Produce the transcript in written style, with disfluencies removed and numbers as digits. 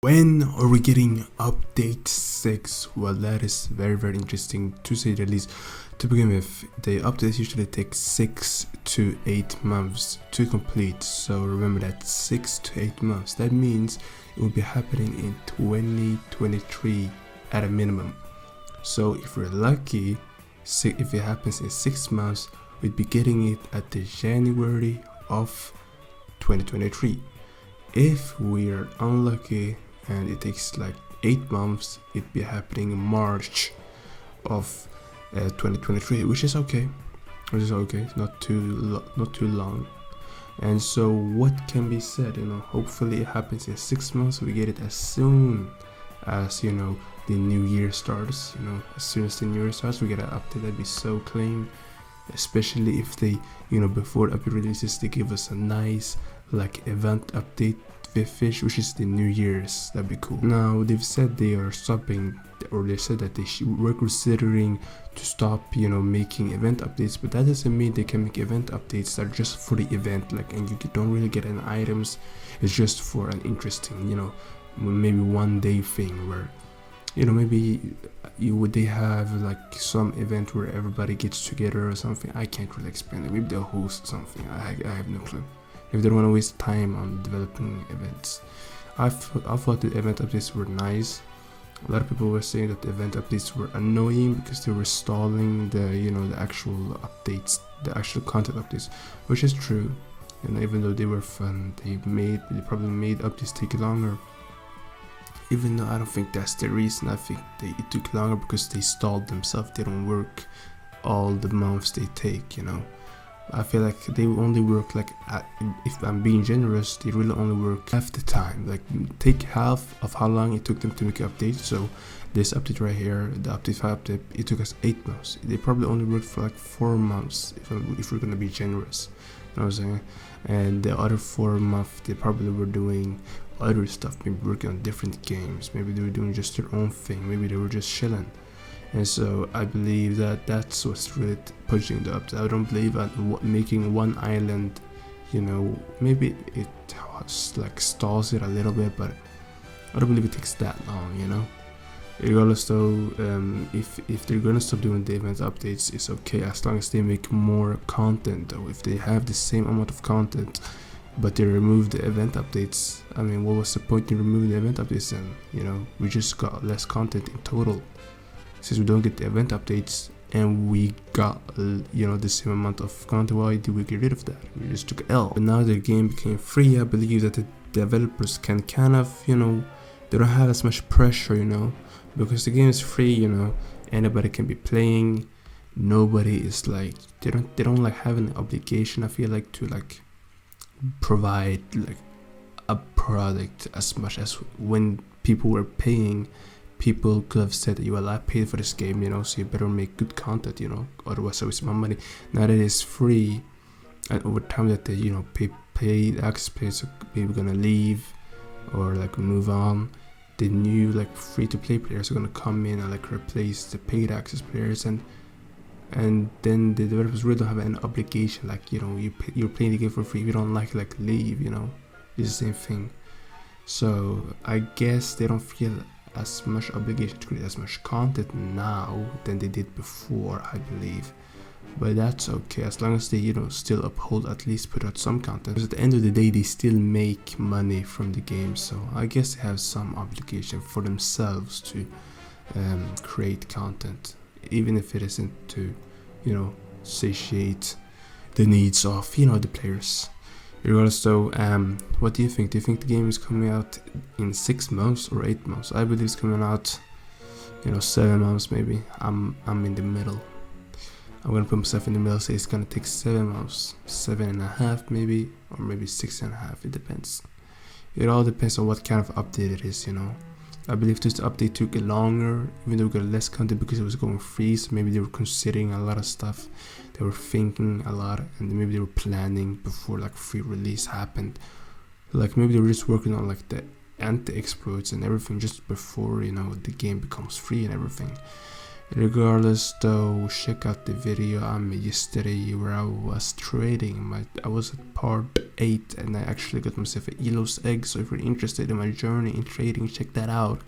When are we getting update 6? Well, that is very interesting to say the least. To begin with, the updates usually take 6 to 8 months to complete, so remember that 6 to 8 months. That means it will be happening in 2023 at a minimum. So if we're lucky, if it happens in 6 months, we'd be getting it at the January of 2023. If we're unlucky and it takes like 8 months, it'd be happening in March of 2023, which is okay. Not too long. And so what can be said, hopefully it happens in 6 months. We get it as soon as the new year starts. As soon as the new year starts, we get an update. That'd be so clean, especially if they before the update releases, they give us a nice like event update with fish, which is the New Year's. That'd be cool. Now they've said they are stopping, or they said that they were considering to stop making event updates, but that doesn't mean they can make event updates that are just for the event, like, and you don't really get any items. It's just for an interesting maybe one day thing where maybe they have like some event where everybody gets together or something. I can't really explain it. Maybe they'll host something. I have no clue. If they don't want to waste time on developing events. I thought the event updates were nice. A lot of people were saying that the event updates were annoying because they were stalling the the actual updates, the actual content updates, which is true. And even though they were fun, they probably made updates take longer. Even though I don't think that's the reason. I think it took longer because they stalled themselves. They don't work all the months they take. I feel like they only work if I'm being generous, they really only work half the time. Like, take half of how long it took them to make an update. So this update right here, the update 5 update, it took us 8 months. They probably only worked for like 4 months if we're gonna be generous. You know what I'm saying? And the other 4 months they probably were doing other stuff, maybe working on different games. Maybe they were doing just their own thing. Maybe they were just chilling. And so I believe that that's what's really pushing the update. I don't believe that making one island, maybe it like stalls it a little bit, but I don't believe it takes that long. Regardless though, if they're gonna stop doing the event updates, it's okay as long as they make more content. Though if they have the same amount of content but they remove the event updates, I mean, what was the point in removing the event updates then? We just got less content in total. Since we don't get the event updates and we got the same amount of content, why did we get rid of that? We just took L. But now the game became free. I believe that the developers can kind of they don't have as much pressure, because the game is free. Anybody can be playing. Nobody is like, they don't like have an obligation, I feel like, to like provide like a product as much as when people were paying. People could have said that I paid for this game, so you better make good content, otherwise I waste my money. Now that it's free, and over time that they paid access players are maybe gonna leave or like move on, the new like free-to-play players are gonna come in and like replace the paid access players, and then the developers really don't have an obligation. Like you're playing the game for free. If you don't like leave. It's the same thing. So I guess they don't feel as much obligation to create as much content now than they did before, I believe. But that's okay as long as they still uphold, at least put out some content, because at the end of the day they still make money from the game. So I guess they have some obligation for themselves to create content, even if it isn't to satiate the needs of the players. Regardless though, what do you think? Do you think the game is coming out in 6 months or 8 months? I believe it's coming out 7 months maybe. I'm in the middle. I'm gonna put myself in the middle, say it's gonna take 7 months, 7.5 maybe, or maybe 6.5. It depends. It all depends on what kind of update it is. I believe this update took longer, even though we got less content because it was going free. So maybe they were considering a lot of stuff. They were thinking a lot, and maybe they were planning before like free release happened. Like maybe they were just working on like the anti-exploits and everything just before the game becomes free and everything. Regardless though, check out the video I made yesterday where I was trading. I was at part 8 and I actually got myself an Elo's egg, so if you're interested in my journey in trading, check that out.